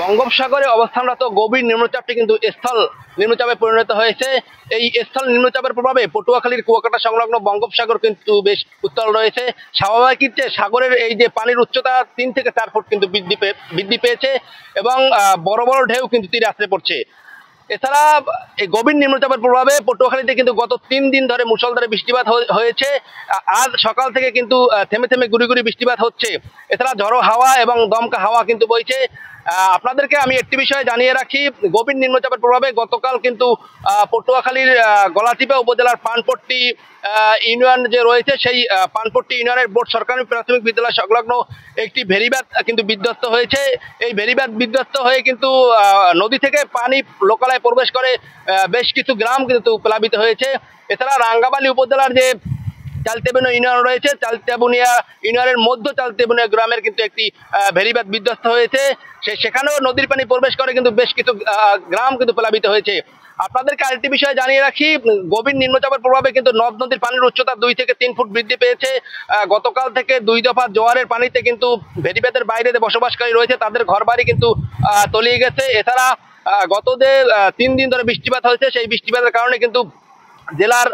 বঙ্গোপসাগরে অবস্থানরত গভীর নিম্নচাপটি কিন্তু স্থল নিম্নচাপে পরিণত হয়েছে। এই স্থল নিম্নচাপের প্রভাবে পটুয়াখালীর কুয়াকাটা সংলগ্ন বঙ্গোপসাগর কিন্তু বেশ উত্তাল রয়েছে। স্বাভাবিক যে সাগরের এই যে পানির উচ্চতা 3 থেকে 4 ফুট কিন্তু বৃদ্ধি পেয়েছে এবং বড় বড় ঢেউ কিন্তু তীরে আছড়ে পড়ছে। এছাড়া এই গভীর নিম্নচাপের প্রভাবে পটুয়াখালীতে কিন্তু গত 3 দিন ধরে মুষলধারে বৃষ্টিপাত হয়েছে। আজ সকাল থেকে কিন্তু থেমে থেমে গুড়ি গুড়ি বৃষ্টিপাত হচ্ছে। এছাড়া ঝড়ো হাওয়া এবং দমকা হাওয়া কিন্তু বইছে। আপনাদেরকে আমি একটি বিষয় জানিয়ে রাখি, গভীর নিম্নচাপের প্রভাবে গতকাল কিন্তু পটুয়াখালীর গলাচিপা উপজেলার পানপট্টি ইউনিয়ন যে রয়েছে, সেই পানপট্টি ইউনিয়নের বোর্ড সরকারি প্রাথমিক বিদ্যালয় সংলগ্ন একটি ভেরিবাঁধ কিন্তু বিধ্বস্ত হয়েছে। এই ভেরিবাঁধ বিধ্বস্ত হয়ে কিন্তু নদী থেকে পানি লোকালয়ে প্রবেশ করে বেশ কিছু গ্রাম কিন্তু প্লাবিত হয়েছে। এছাড়া রাঙ্গামালী উপজেলার যে চালতেবুনিয়া ইউনিয়ন রয়েছে, চালতেবুনিয়া ইউনিয়নের মধ্য চালতেবুনিয়া গ্রামের কিন্তু একটি ভেরিবাঁধ বিধ্বস্ত হয়েছে। সেখানেও নদীর পানি প্রবেশ করে কিন্তু বেশ কিছু গ্রাম কিন্তু প্লাবিত হয়েছে। আপনাদেরকে আরেকটি বিষয় জানিয়ে রাখি, গভীর নিম্নচাপের প্রভাবে কিন্তু নদ নদীর পানির উচ্চতা 2 থেকে 3 ফুট বৃদ্ধি পেয়েছে। গতকাল থেকে 2 দফা জোয়ারের পানিতে কিন্তু ভেরিবাঁধের বাইরে যে বসবাসকারী রয়েছে তাদের ঘরবাড়ি কিন্তু তলিয়ে গেছে। এছাড়া গত যে 3 দিন ধরে বৃষ্টিপাত হয়েছে, সেই বৃষ্টিপাতের কারণে কিন্তু জেলার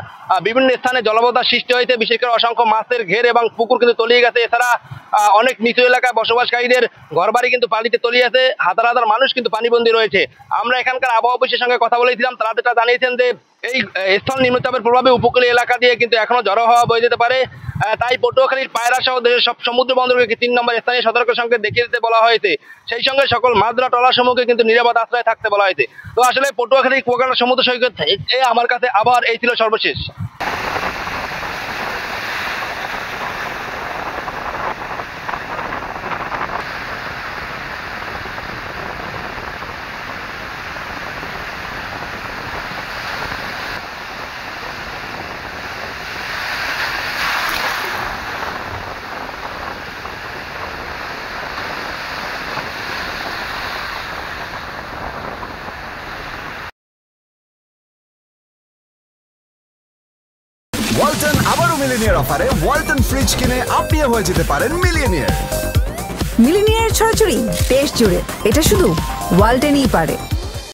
বিভিন্ন স্থানে জলাবদ্ধতার সৃষ্টি হয়েছে। বিশেষ করে অসংখ্য মাছের ঘের এবং পুকুর কিন্তু তলিয়ে গেছে। এছাড়া অনেক নিচু এলাকায় বসবাসকারীদের ঘরবাড়ি কিন্তু পানিতে তলিয়ে আছে। হাজার হাজার মানুষ কিন্তু পানিবন্দী রয়েছে। আমরা এখানকার আবহাওয়া অফিসের সঙ্গে কথা বলেছিলাম, তারা যেটা জানিয়েছেন যে এই স্থল নিম্নচাপের প্রভাবে উপকূলীয় এলাকা দিয়ে কিন্তু এখনো ঝড়ো হাওয়া বয়ে যেতে পারে। তাই পটুয়াখালীর পায়রা সহ দেশের সব সমুদ্র বন্দরকে 3 নম্বর স্থানীয় সতর্ক সংকেত দেখিয়ে দিতে বলা হয়েছে। সেই সঙ্গে সকল মাছধরা ট্রলারসমূহকে কিন্তু নিরাপদ আশ্রয়ে থাকতে বলা হয়েছে। তো আসলে পটুয়াখালীর কুয়াকাটা সমুদ্র সৈকত আমার কাছে আবার এই ছিল সর্বশেষ। ওয়ালটন আবারও মিলিনিয়ার অফারে ওয়ালটন ফ্রিজ কিনে আপনিও হয়ে যেতে পারেন মিলিয়নিয়ার। মিলিনিয়ার ছড়াছড়ি দেশ জুড়ে, এটা শুধু ওয়ালটনই পারে।